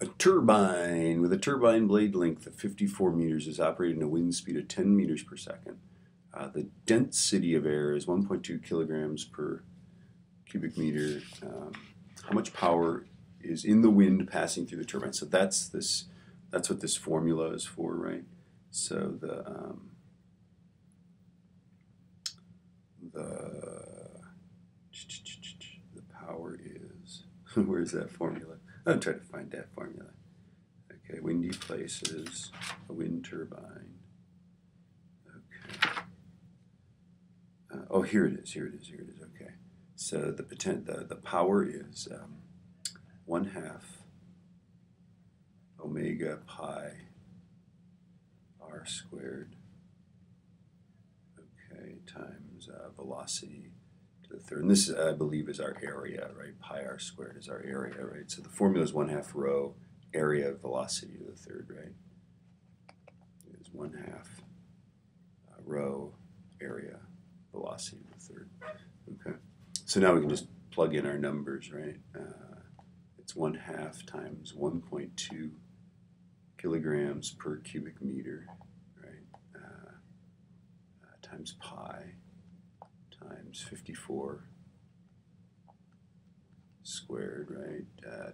A turbine with a turbine blade length of 54 meters is operating at a wind speed of 10 meters per second. The density of air is 1.2 kilograms per cubic meter. How much power is in the wind passing through the turbine? So that's what this formula is for, right? So the power is where's that formula? I'm trying to find that formula. Okay, windy places, a wind turbine. Okay. Oh, here it is. Okay. So the power is 1/2 omega pi r squared. Okay, times velocity to the third. And this, I believe, is our area, right? Pi r squared is our area, right? So the formula is 1/2 rho area of velocity to the third, right? It is 1/2 rho area velocity to the third. Okay. So now we can just plug in our numbers, right? It's 1/2 times 1.2 kilograms per cubic meter, right? Times pi times 54 squared, right?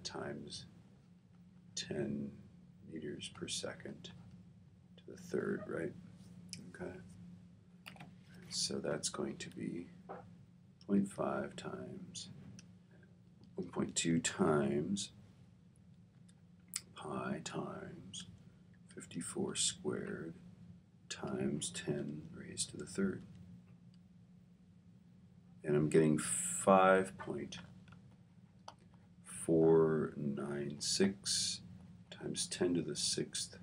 Times 10 meters per second to the third, right? Okay. So that's going to be 0.5 times 1.2 times pi times 54 squared times 10 raised to the third. And I'm getting 5.496 times 10 to the 6th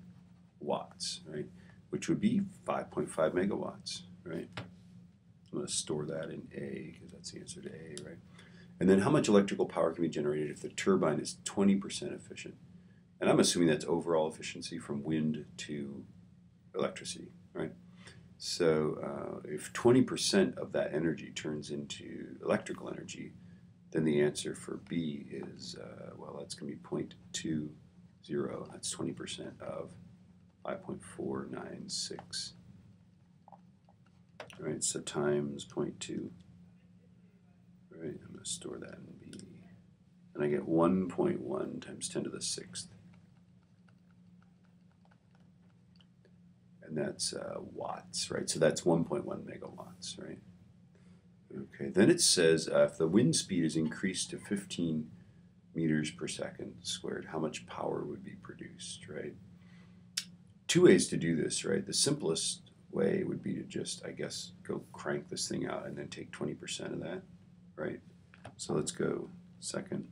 watts, right? Which would be 5.5 megawatts, right? I'm going to store that in A because that's the answer to A, right? And then how much electrical power can be generated if the turbine is 20% efficient? And I'm assuming that's overall efficiency from wind to electricity, right? So if 20% of that energy turns into electrical energy, then the answer for B is, well, that's going to be 0.20. That's 20% of 5.496. All right, so times 0.2. All right, I'm going to store that in B. And I get 1.1 times 10 to the 6th. And that's watts, right? So that's 1.1 megawatts, right? Okay, then it says if the wind speed is increased to 15 meters per second squared, how much power would be produced, right? Two ways to do this, right? The simplest way would be to just, I guess, go crank this thing out and then take 20% of that, right? So let's go second.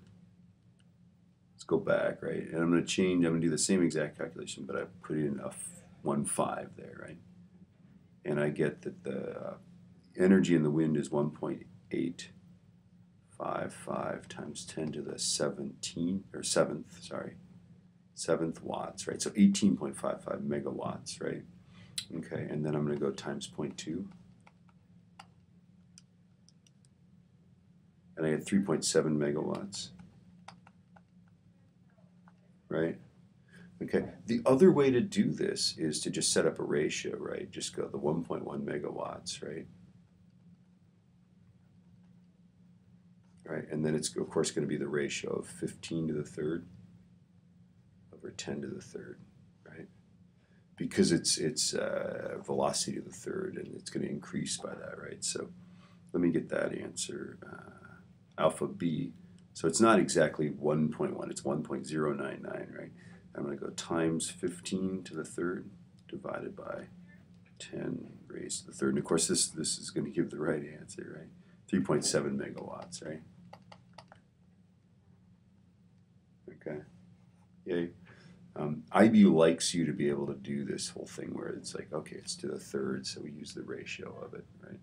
Let's go back, right? And I'm going to do the same exact calculation, but I put in a 1.5 there, right? And I get that the energy in the wind is 1.855 times 10 to the 7th watts, right? So 18.55 megawatts, right? Okay, and then I'm going to go times 0.2. And I get 3.7 megawatts, right? Okay, the other way to do this is to just set up a ratio, right? Just go the 1.1 megawatts, right? Right, and then it's of course going to be the ratio of 15 to the third over 10 to the third, right? Because it's velocity to the third, and it's going to increase by that, right? So let me get that answer, alpha B. So it's not exactly 1.1, it's 1.099, right? I'm going to go times 15 to the third divided by 10 raised to the third. And of course, this is going to give the right answer, right? 3.7 megawatts, right? Okay. Yay. IBU likes you to be able to do this whole thing where it's like, okay, it's to the third, so we use the ratio of it, right?